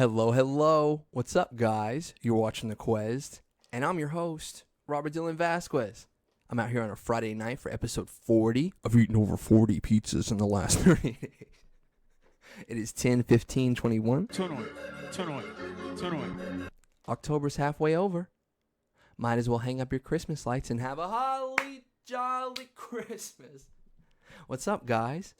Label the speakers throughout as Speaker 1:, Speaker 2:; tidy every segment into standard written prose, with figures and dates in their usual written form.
Speaker 1: Hello, hello. What's up, guys? You're watching the Quezt, and I'm your host, Robert Dylan Vasquez. I'm out here on a Friday night for episode 40. I've eaten over 40 pizzas in the last 30 days. It is 10/15/21.
Speaker 2: Turn on.
Speaker 1: October's halfway over. Might as well hang up your Christmas lights and have a holly jolly Christmas. What's up, guys?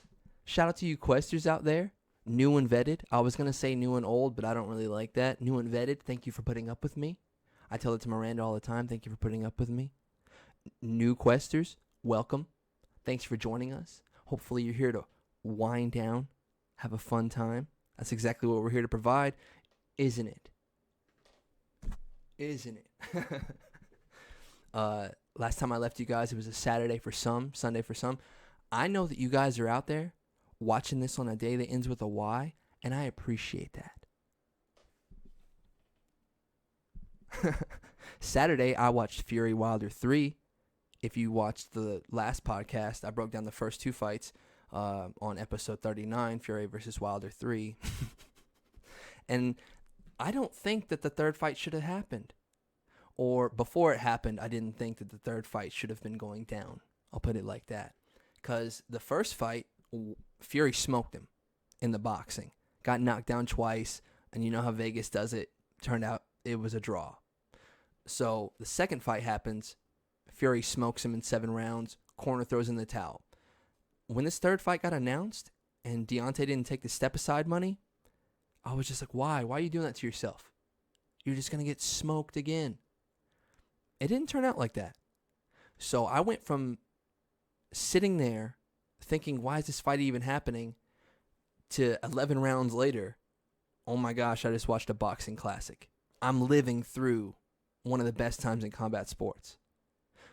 Speaker 1: Shout out to you Quezters out there. New and vetted. I was going to say new and old, but I don't really like that. New and vetted, thank you for putting up with me. I tell it to Miranda all the time. Thank you for putting up with me. New Questers, welcome. Thanks for joining us. Hopefully you're here to wind down, have a fun time. That's exactly what we're here to provide, isn't it? Isn't it? Last time I left you guys, it was a Saturday for some, Sunday for some. I know that you guys are out there watching this on a day that ends with a Y, and I appreciate that. Saturday, I watched Fury Wilder 3. If you watched the last podcast, I broke down the first two fights on episode 39, Fury versus Wilder 3. And I don't think that the third fight should have happened. Or before it happened, I didn't think that the third fight should have been going down. I'll put it like that. Because the first fight, Fury smoked him in the boxing. Got knocked down twice, and you know how Vegas does it. Turned out it was a draw. So the second fight happens. Fury smokes him in 7 rounds. Corner throws in the towel. When this third fight got announced and Deontay didn't take the step-aside money, I was just like, why? Why are you doing that to yourself? You're just going to get smoked again. It didn't turn out like that. So I went from sitting there thinking, why is this fight even happening, to 11 rounds later, oh my gosh, I just watched a boxing classic. I'm living through one of the best times in combat sports.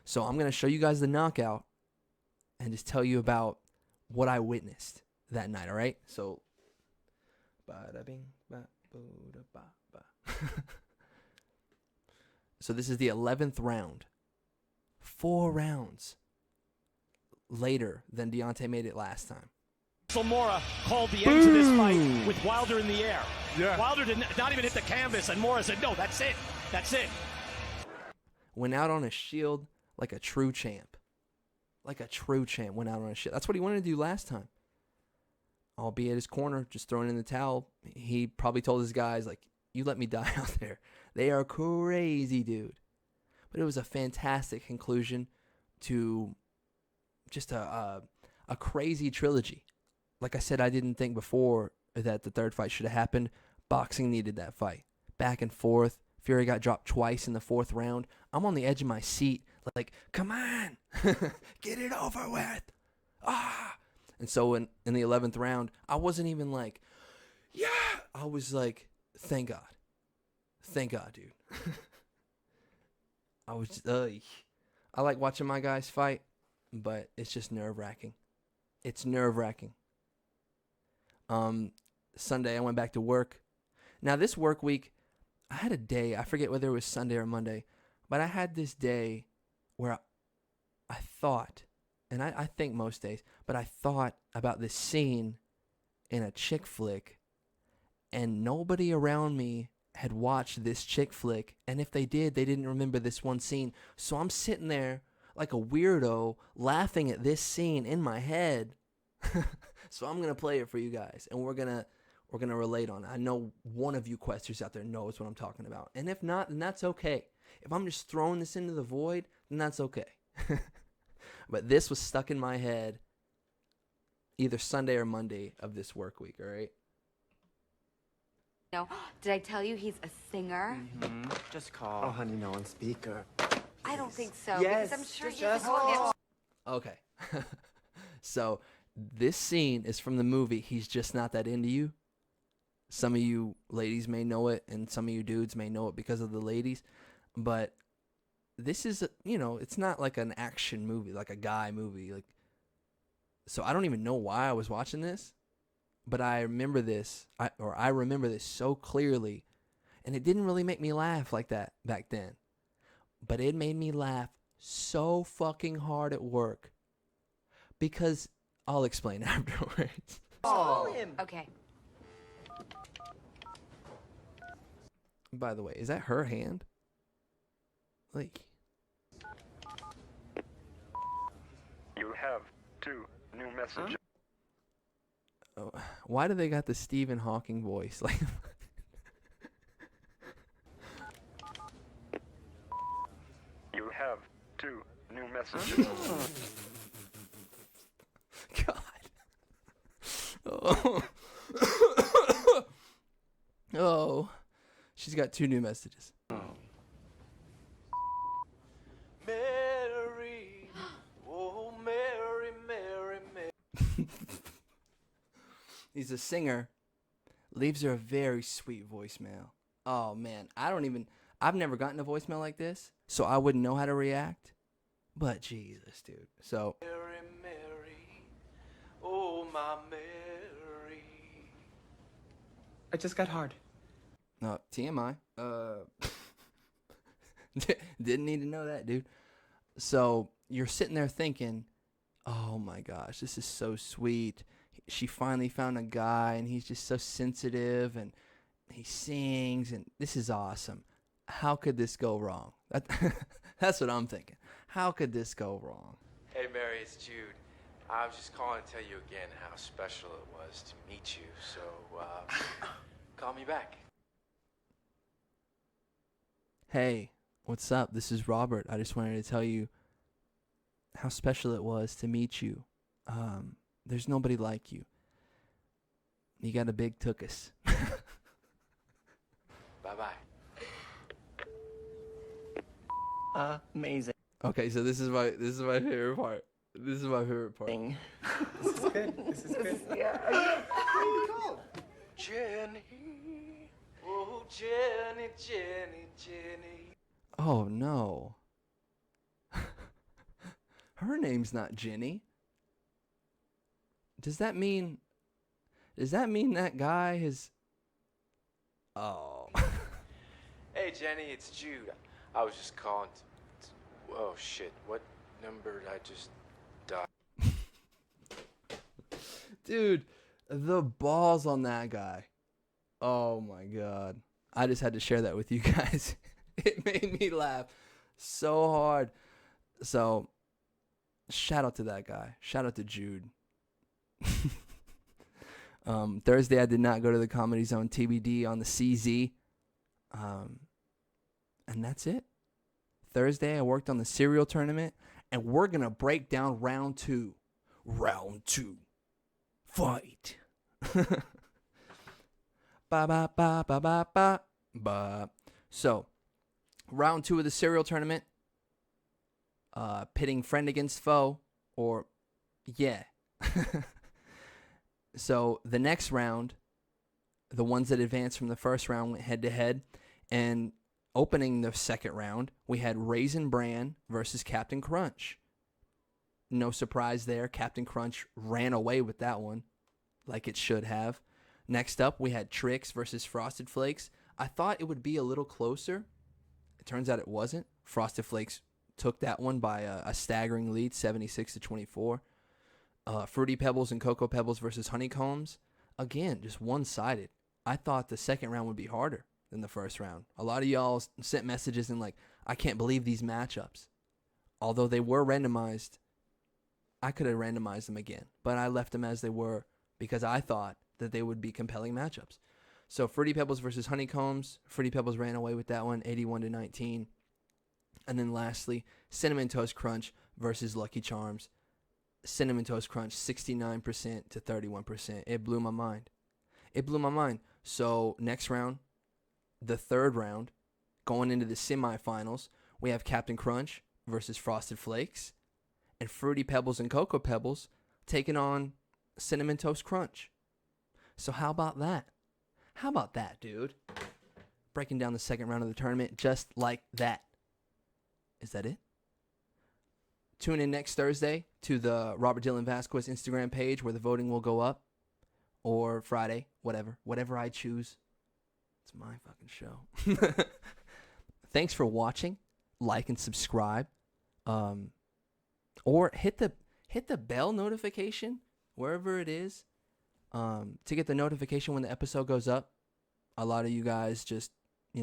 Speaker 1: So I'm going to show you guys the knockout and just tell you about what I witnessed that night, all right? So, so this is the 11th round. 4 rounds later than Deontay made it last time.
Speaker 3: Mora called the end to this fight with Wilder in the air.
Speaker 2: Yeah.
Speaker 3: Wilder did not even hit the canvas, and Mora said, no, that's it. That's it.
Speaker 1: Went out on a shield like a true champ. Like a true champ went out on a shield. That's what he wanted to do last time. I'll be at his corner, just throwing in the towel. He probably told his guys, like, you let me die out there. They are crazy, dude. But it was a fantastic conclusion to just a crazy trilogy. Like I said, I didn't think before that the third fight should have happened. Boxing needed that fight. Back and forth. Fury got dropped twice in the 4th round. I'm on the edge of my seat. Like, come on. Get it over with. Ah. And so in the 11th round, I wasn't even like, yeah. I was like, thank God. Thank God, dude. I was just, I like watching my guys fight, but it's just nerve-wracking. It's nerve-wracking. Sunday, I went back to work. Now, this work week, I had a day. I forget whether it was Sunday or Monday, but I had this day where I thought, and I think most days, but I thought about this scene in a chick flick, and nobody around me had watched this chick flick, and if they did, they didn't remember this one scene. So I'm sitting there like a weirdo laughing at this scene in my head. So I'm going to play it for you guys, and we're going to relate on it. I know one of you Questers out there knows what I'm talking about. And if not, then that's okay. If I'm just throwing this into the void, then that's okay. But this was stuck in my head either Sunday or Monday of this work week, all right?
Speaker 4: No, did I tell you he's a singer?
Speaker 5: Mm-hmm. Just call.
Speaker 6: Oh, honey, no, on speaker.
Speaker 4: I don't think so.
Speaker 6: Yes,
Speaker 4: because I'm sure
Speaker 6: just
Speaker 4: he's a
Speaker 1: Okay. So this scene is from the movie He's Just Not That Into You. Some of you ladies may know it, and some of you dudes may know it because of the ladies. But this is, it's not like an action movie, like a guy movie. So I don't even know why I was watching this, but I remember this, I remember this so clearly, and it didn't really make me laugh like that back then. But it made me laugh so fucking hard at work because I'll explain afterwards.
Speaker 4: Oh. Okay.
Speaker 1: By the way, is that her hand? Like,
Speaker 2: You have 2 new messages.
Speaker 1: oh, why do they got the Stephen Hawking voice? Like,
Speaker 2: You have 2 new messages.
Speaker 1: God. Oh. Oh. She's got 2 new messages.
Speaker 5: Mary, oh Mary, Mary, Mary.
Speaker 1: He's a singer. Leaves her a very sweet voicemail. Oh, man. I've never gotten a voicemail like this, so I wouldn't know how to react. But Jesus, dude. So,
Speaker 5: Mary, Mary, oh my Mary.
Speaker 6: I just got hard.
Speaker 1: TMI. Didn't need to know that, dude. So you're sitting there thinking, oh my gosh, this is so sweet. She finally found a guy, and he's just so sensitive, and he sings, and this is awesome. How could this go wrong? That's what I'm thinking. How could this go wrong?
Speaker 5: Hey Mary, it's Jude. I was just calling to tell you again how special it was to meet you. So, call me back.
Speaker 1: Hey, what's up? This is Robert. I just wanted to tell you how special it was to meet you. There's nobody like you. You got a big tookus.
Speaker 5: Bye-bye.
Speaker 6: Amazing.
Speaker 1: Okay, so this is my favorite part. This is my favorite part.
Speaker 6: This is good. This is good.
Speaker 5: Jenny, oh Jenny, Jenny, Jenny.
Speaker 1: Oh no. Her name's not Jenny. Does that mean that guy is... Oh.
Speaker 5: Hey Jenny, it's Jude. I was just calling oh shit, what number did I just dial?
Speaker 1: Dude, the balls on that guy. Oh my God. I just had to share that with you guys. It made me laugh so hard. So, shout out to that guy. Shout out to Jude. Thursday, I did not go to the Comedy Zone TBD on the CZ. And that's it. Thursday, I worked on the cereal tournament, and we're going to break down round 2. Round 2. Fight. Ba ba ba ba ba ba ba. So, round 2 of the cereal tournament, pitting friend against foe, or yeah. So the next round, the ones that advanced from the first round went head to head, and opening the second round, we had Raisin Bran versus Captain Crunch. No surprise there. Captain Crunch ran away with that one, like it should have. Next up, we had Trix versus Frosted Flakes. I thought it would be a little closer. It turns out it wasn't. Frosted Flakes took that one by a staggering lead, 76-24. Fruity Pebbles and Cocoa Pebbles versus Honeycombs. Again, just one-sided. I thought the second round would be harder than the first round. A lot of y'all sent messages and like, I can't believe these matchups. Although they were randomized, I could have randomized them again. But I left them as they were because I thought that they would be compelling matchups. So Fruity Pebbles versus Honeycombs. Fruity Pebbles ran away with that one, 81-19. And then lastly, Cinnamon Toast Crunch versus Lucky Charms. Cinnamon Toast Crunch, 69% to 31%. It blew my mind. It blew my mind. So next round, the third round, going into the semifinals, we have Captain Crunch versus Frosted Flakes, and Fruity Pebbles and Cocoa Pebbles taking on Cinnamon Toast Crunch. So how about that? How about that, dude? Breaking down the second round of the tournament just like that. Is that it? Tune in next Thursday to the Robert Dylan Vasquez Instagram page where the voting will go up. Or Friday, whatever I choose. It's my fucking show. Thanks for watching. Like and subscribe. Or hit the bell notification wherever it is to get the notification when the episode goes up. A lot of you guys just,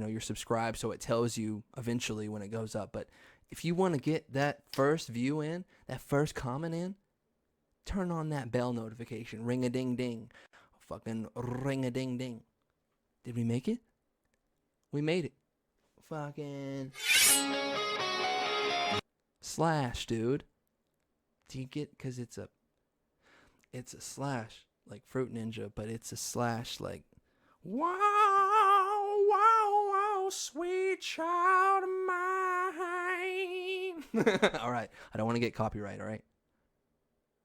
Speaker 1: you're subscribed, so it tells you eventually when it goes up. But if you want to get that first view in, that first comment in, turn on that bell notification. Ring a ding ding. Fucking ring a ding ding. Did we make it? We made it. Fucking slash, dude. Do you get, because it's a slash like Fruit Ninja, but it's a slash like wow, wow, wow, sweet child of mine. All right, I don't want to get copyright. All right,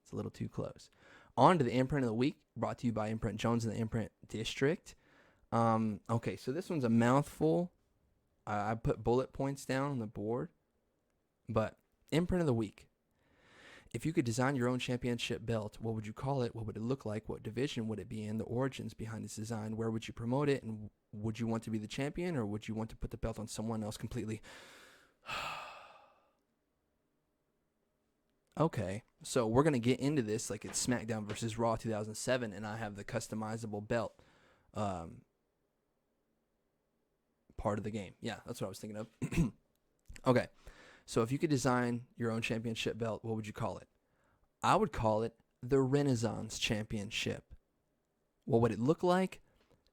Speaker 1: it's a little too close. On to the imprint of the week, brought to you by Imprint Jones in the Imprint District. Okay, so this one's a mouthful. I put bullet points down on the board, but imprint of the week. If you could design your own championship belt, what would you call it? What would it look like? What division would it be in? The origins behind its design. Where would you promote it? And would you want to be the champion, or would you want to put the belt on someone else completely? Okay, so we're going to get into this like it's Smackdown versus Raw 2007, and I have the customizable belt part of the game. Yeah, that's what I was thinking of. Okay, so if you could design your own championship belt, what would you call it? I would call it the Renaissance Championship. What would it look like?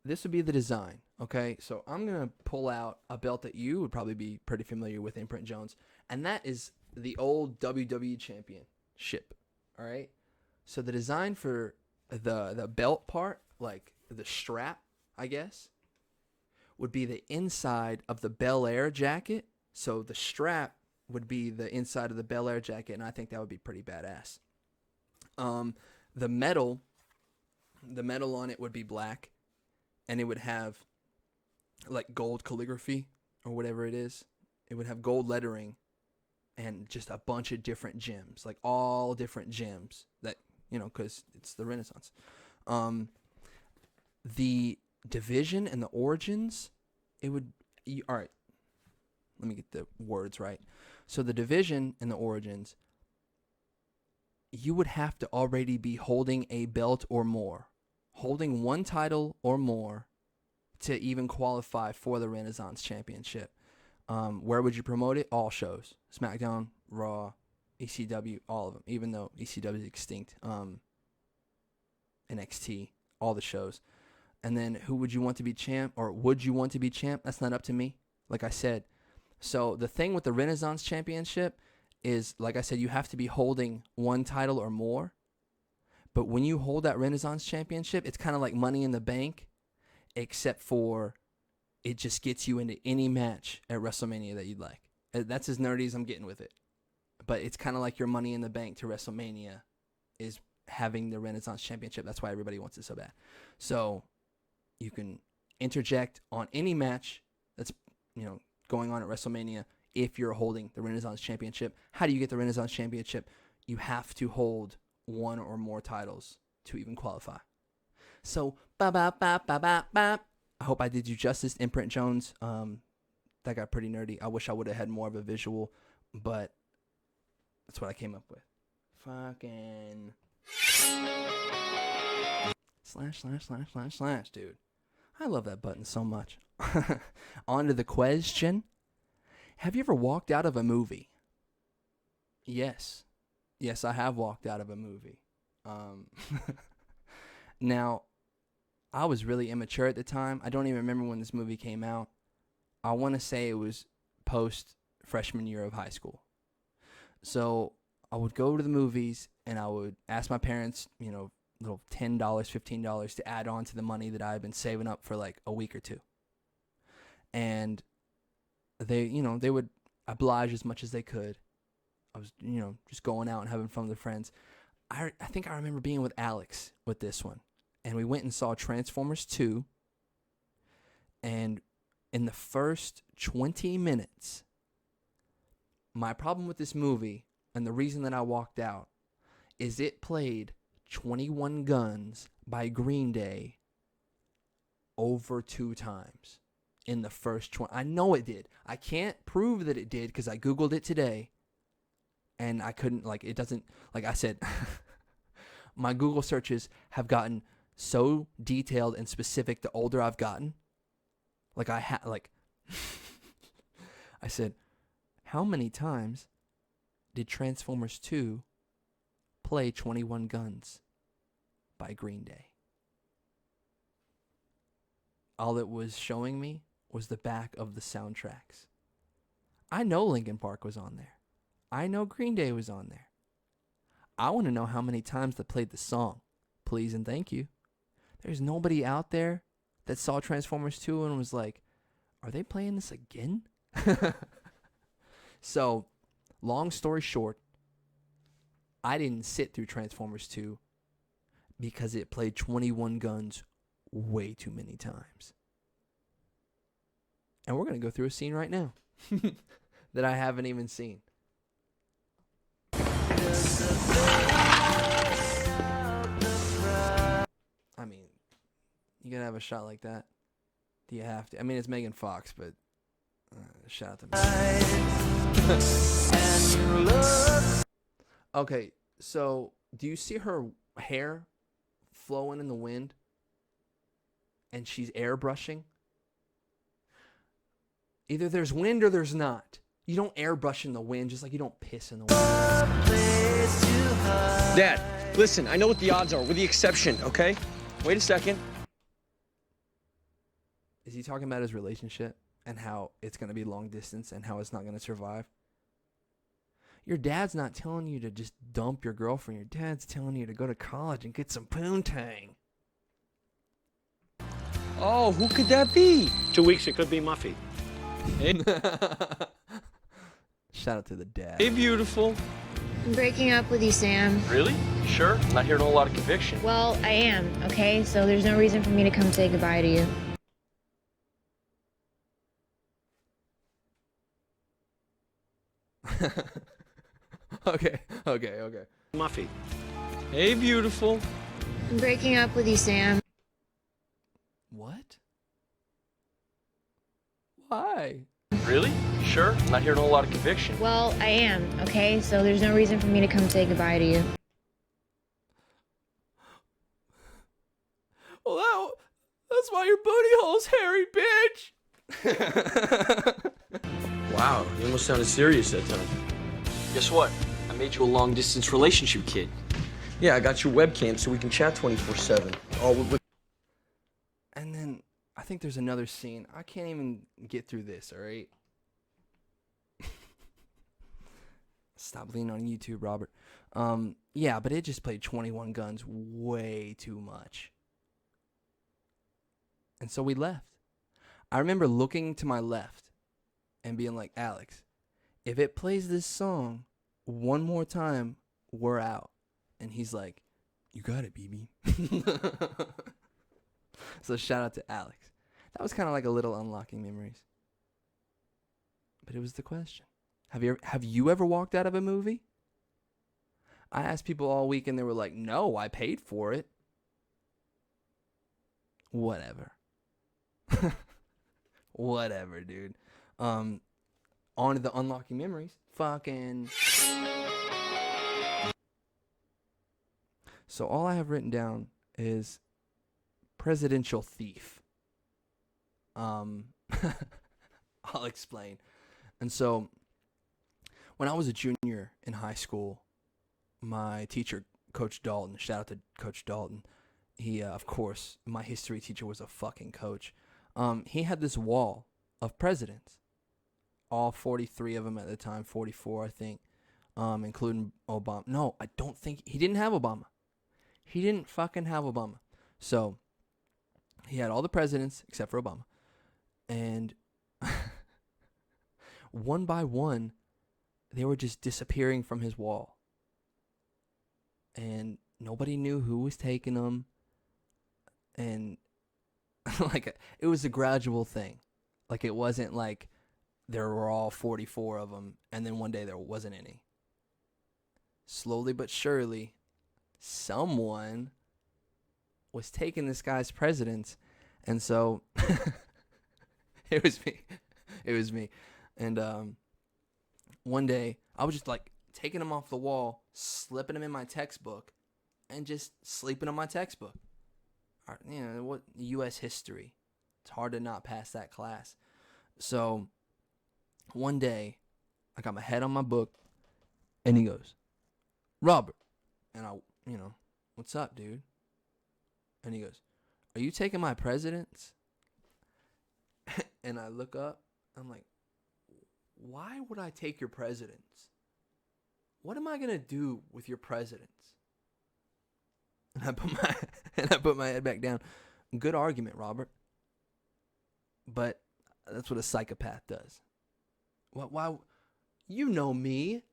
Speaker 1: This would be the design, okay? So I'm going to pull out a belt that you would probably be pretty familiar with, Imprint Jones, and that is the old WWE Championship, all right? So the design for the belt part, like the strap, I guess, would be the inside of the Bel Air jacket. So the strap would be the inside of the Bel Air jacket, and I think that would be pretty badass. The metal on it would be black, and it would have like gold calligraphy or whatever it is. It would have gold lettering and just a bunch of different gems, like all different gems that, because it's the Renaissance. The division and the origins, it would, all right, let me get the words right. So the division and the origins, you would have to already be holding a belt or more, holding one title or more to even qualify for the Renaissance Championship. Where would you promote it? All shows. Smackdown, Raw, ECW, all of them, even though ECW is extinct. NXT, all the shows. And then who would you want to be champ, or would you want to be champ? That's not up to me, like I said. So the thing with the Renaissance Championship is, like I said, you have to be holding one title or more. But when you hold that Renaissance Championship, it's kind of like Money in the Bank, except for it just gets you into any match at WrestleMania that you'd like. That's as nerdy as I'm getting with it. But it's kind of like your Money in the Bank to WrestleMania is having the Renaissance Championship. That's why everybody wants it so bad. So you can interject on any match that's, going on at WrestleMania if you're holding the Renaissance Championship. How do you get the Renaissance Championship? You have to hold one or more titles to even qualify. So, I hope I did you justice, Imprint Jones. That got pretty nerdy. I wish I would have had more of a visual, but that's what I came up with. Fucking // dude. I love that button so much. On to the question. Have you ever walked out of a movie? Yes. Yes, I have walked out of a movie. Now, I was really immature at the time. I don't even remember when this movie came out. I want to say it was post freshman year of high school. So I would go to the movies and I would ask my parents, little $10, $15 to add on to the money that I had been saving up for like a week or two. And they would oblige as much as they could. I was, just going out and having fun with friends. I think I remember being with Alex with this one. And we went and saw Transformers 2. And in the first 20 minutes, my problem with this movie, and the reason that I walked out, is it played 21 Guns by Green Day over 2 times in the first 20. I know it did. I can't prove that it did because I Googled it today. And I couldn't, it doesn't, like I said, my Google searches have gotten so detailed and specific the older I've gotten. I said, how many times did Transformers 2 play 21 Guns by Green Day? All it was showing me was the back of the soundtracks. I know Linkin Park was on there. I know Green Day was on there. I want to know how many times they played the song, Please and Thank You. There's nobody out there that saw Transformers 2 and was like, are they playing this again? So, long story short, I didn't sit through Transformers 2 because it played 21 Guns way too many times. And we're going to go through a scene right now that I haven't even seen. I mean, you got to have a shot like that. Do you have to? I mean, it's Megan Fox, but shout out to me. Okay, so do you see her hair flowing in the wind? And she's airbrushing? Either there's wind or there's not. You don't airbrush in the wind just like you don't piss in the wind.
Speaker 7: Dad, listen, I know what the odds are. We're the exception, okay? Wait a second.
Speaker 1: Is he talking about his relationship and how it's going to be long distance and how it's not going to survive? Your dad's not telling you to just dump your girlfriend. Your dad's telling you to go to college and get some poontang.
Speaker 7: Oh, who could that be?
Speaker 3: 2 weeks, it could be Muffy.
Speaker 1: Shout out to the dad.
Speaker 7: Hey, beautiful.
Speaker 8: I'm breaking up with you, Sam.
Speaker 7: Really? Sure? I'm not hearing a whole lot of conviction.
Speaker 8: Well, I am, okay? So there's no reason for me to come say goodbye to you.
Speaker 1: Okay.
Speaker 3: Muffy.
Speaker 7: Hey, beautiful.
Speaker 8: I'm breaking up with you, Sam.
Speaker 1: What? Why?
Speaker 7: Really? Sure? I'm not hearing a whole lot of conviction.
Speaker 8: Well, I am, okay? So there's no reason for me to come say goodbye to you.
Speaker 1: Well, that's why your booty hole's hairy, bitch.
Speaker 7: Wow, you almost sounded serious that time. Guess what? I made you a long-distance relationship kid. Yeah, I got your webcam so we can chat 24/7. Oh,
Speaker 1: And then I think there's another scene. I can't even get through this, all right? Stop leaning on YouTube, Robert. Yeah, but it just played 21 Guns way too much. And so we left. I remember looking to my left and being like, Alex, if it plays this song one more time, we're out. And he's like, you got it, BB. So shout out to Alex. That was kind of like a little unlocking memories. But it was the question. Have you ever walked out of a movie? I asked people all week and they were like, no, I paid for it. Whatever. Whatever, dude. On to the unlocking memories. Fucking. So all I have written down is presidential thief. I'll explain. And so when I was a junior in high school, my teacher, Coach Dalton, shout out to Coach Dalton. He, of course, my history teacher was a fucking coach. He had this wall of presidents, all 43 of them at the time, 44, I think, including Obama. No, I don't think, he didn't have Obama. He didn't fucking have Obama. So he had all the presidents except for Obama. And one by one, they were just disappearing from his wall. And nobody knew who was taking them. And it was a gradual thing. Like, it wasn't like there were all 44 of them and then one day there wasn't any. Slowly but surely, someone was taking this guy's presidents. And so it was me. And one day I was just like taking them off the wall, slipping them in my textbook, and just sleeping on my textbook. You know, what U.S. history. It's hard to not pass that class. So one day, I got my head on my book, and he goes, Robert. And I, what's up, dude? And he goes, are you taking my presidents? And I look up, I'm like, why would I take your presidents? What am I going to do with your presidents? And I put my head back down. Good argument, Robert. But that's what a psychopath does. Why? You know me.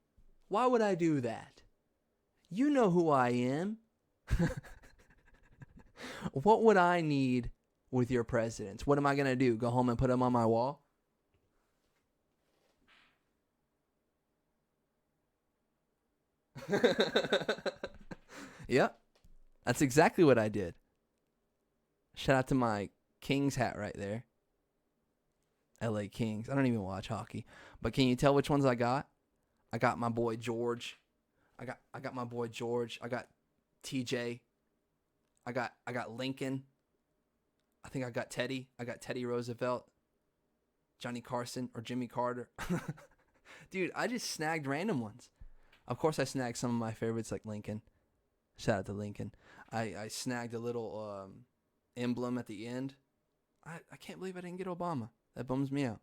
Speaker 1: Why would I do that? You know who I am. What would I need with your presidents? What am I going to do? Go home and put them on my wall? Yep. That's exactly what I did. Shout out to my Kings hat right there. LA Kings. I don't even watch hockey. But can you tell which ones I got? I got my boy George. I got my boy George. I got TJ. I got Lincoln. I think I got Teddy. I got Teddy Roosevelt. Johnny Carson or Jimmy Carter. Dude, I just snagged random ones. Of course I snagged some of my favorites like Lincoln. Shout out to Lincoln. I snagged a little emblem at the end. I can't believe I didn't get Obama. That bums me out.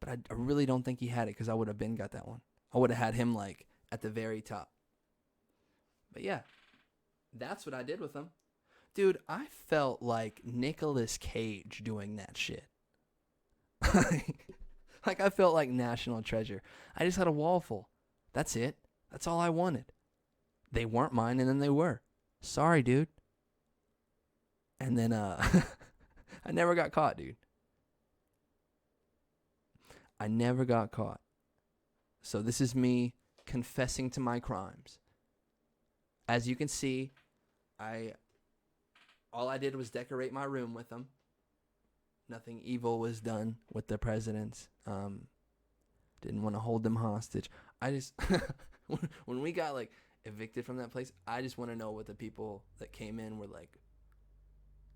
Speaker 1: But I really don't think he had it because I would have been got that one. I would have had him like at the very top. But yeah, that's what I did with him. Dude, I felt like Nicolas Cage doing that shit. Like I felt like National Treasure. I just had a wall full. That's it. That's all I wanted. They weren't mine and then they were. Sorry, dude. And then I never got caught, dude. I never got caught. So this is me confessing to my crimes. As you can see, all I did was decorate my room with them. Nothing evil was done with the presidents. Didn't want to hold them hostage. I just when we got like evicted from that place, I just want to know what the people that came in were like.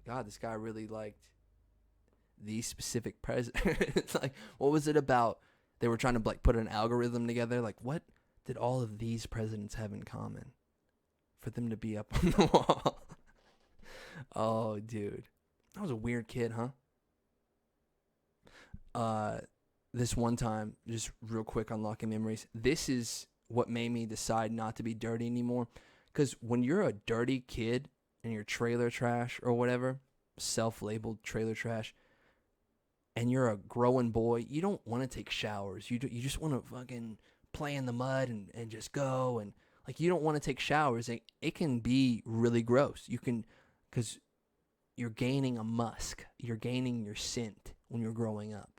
Speaker 1: God, this guy really liked these specific presidents. Like, what was it about? They were trying to like put an algorithm together. Like, what did all of these presidents have in common for them to be up on the wall? Oh, dude, I was a weird kid, huh? This one time, just real quick, unlocking memories. This is what made me decide not to be dirty anymore. Because when you're a dirty kid and you're trailer trash or whatever, self-labeled trailer trash, and you're a growing boy, you don't want to take showers. You just want to fucking play in the mud and just go. And like, you don't want to take showers. It can be really gross. You can, because you're gaining a musk. You're gaining your scent when you're growing up.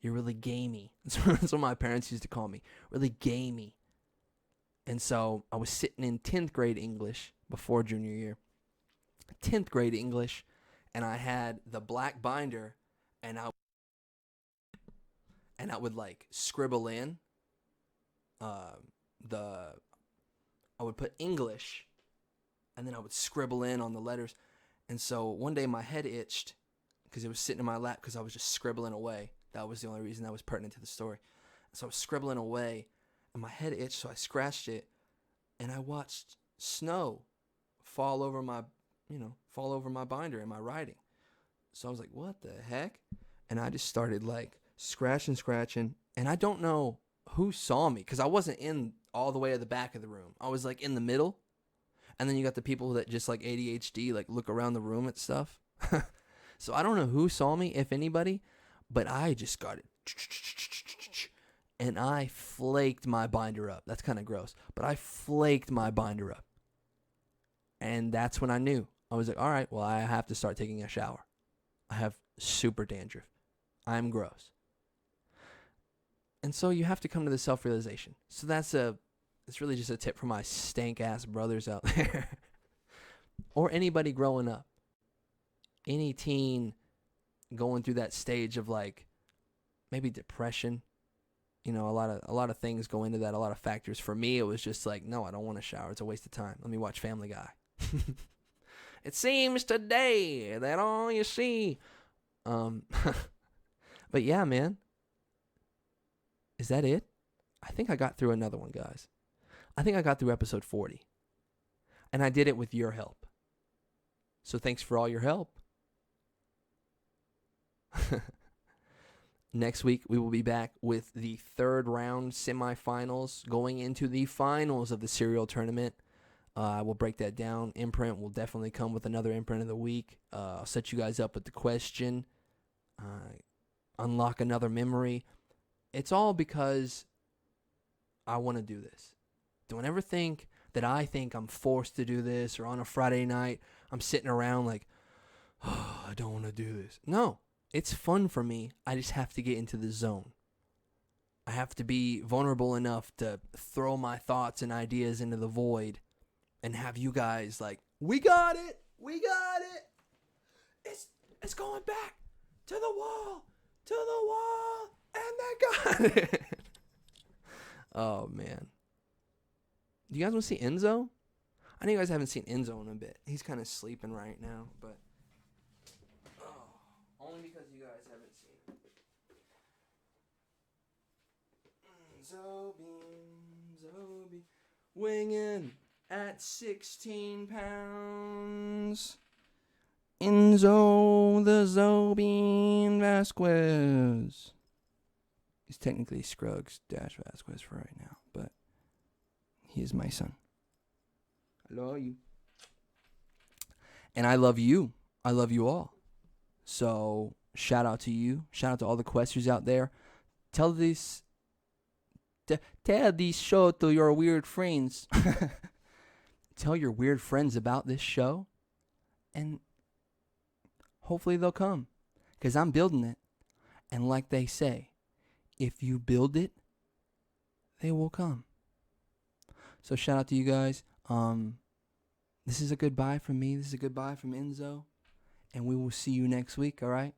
Speaker 1: You're really gamey. That's what my parents used to call me. Really gamey. And so I was sitting in 10th grade English before junior year. 10th grade English. And I had the black binder. And I would like scribble in. I would put English. And then I would scribble in on the letters. And so one day my head itched. Because it was sitting in my lap. Because I was just scribbling away. That was the only reason that was pertinent to the story. So I was scribbling away, and my head itched, so I scratched it, and I watched snow fall over my binder in my writing. So I was like, what the heck? And I just started like scratching, and I don't know who saw me, because I wasn't in all the way at the back of the room. I was like in the middle, and then you got the people that just like ADHD, like look around the room at stuff. So I don't know who saw me, if anybody. But I just got it, and I flaked my binder up. That's kind of gross, but I flaked my binder up. And that's when I knew. I was like, all right, well, I have to start taking a shower. I have super dandruff. I'm gross. And so you have to come to the self-realization. So it's really just a tip for my stank-ass brothers out there. Or anybody growing up. Any teen going through that stage of like maybe depression. You know, a lot of things go into that, a lot of factors. For me, it was just like, no, I don't want to shower. It's a waste of time. Let me watch Family Guy. It seems today that all you see. But yeah, man. Is that it? I think I got through another one, guys. I think I got through episode 40. And I did it with your help. So thanks for all your help. Next week, we will be back with the third round semifinals going into the finals of the cereal tournament. We'll break that down. Imprint will definitely come with another imprint of the week. I'll set you guys up with the question. Unlock another memory. It's all because I want to do this. Don't ever think that I think I'm forced to do this, or on a Friday night I'm sitting around like, oh, I don't want to do this. No, it's fun for me. I just have to get into the zone. I have to be vulnerable enough to throw my thoughts and ideas into the void and have you guys like, we got it. We got it. It's going back to the wall, and they got it. Oh, man. Do you guys want to see Enzo? I know you guys haven't seen Enzo in a bit. He's kind of sleeping right now, but only because you guys haven't seen Zobi, winging at 16 pounds. Enzo the Zobin Vasquez. He's technically Scruggs dash Vasquez for right now, but he is my son. I love you. And I love you. I love you all. So shout out to you. Shout out to all the Questers out there. Tell this show to your weird friends. Tell your weird friends about this show. And hopefully they'll come. Because I'm building it. And like they say, if you build it, they will come. So shout out to you guys. This is a goodbye from me. This is a goodbye from Enzo. And we will see you next week, all right?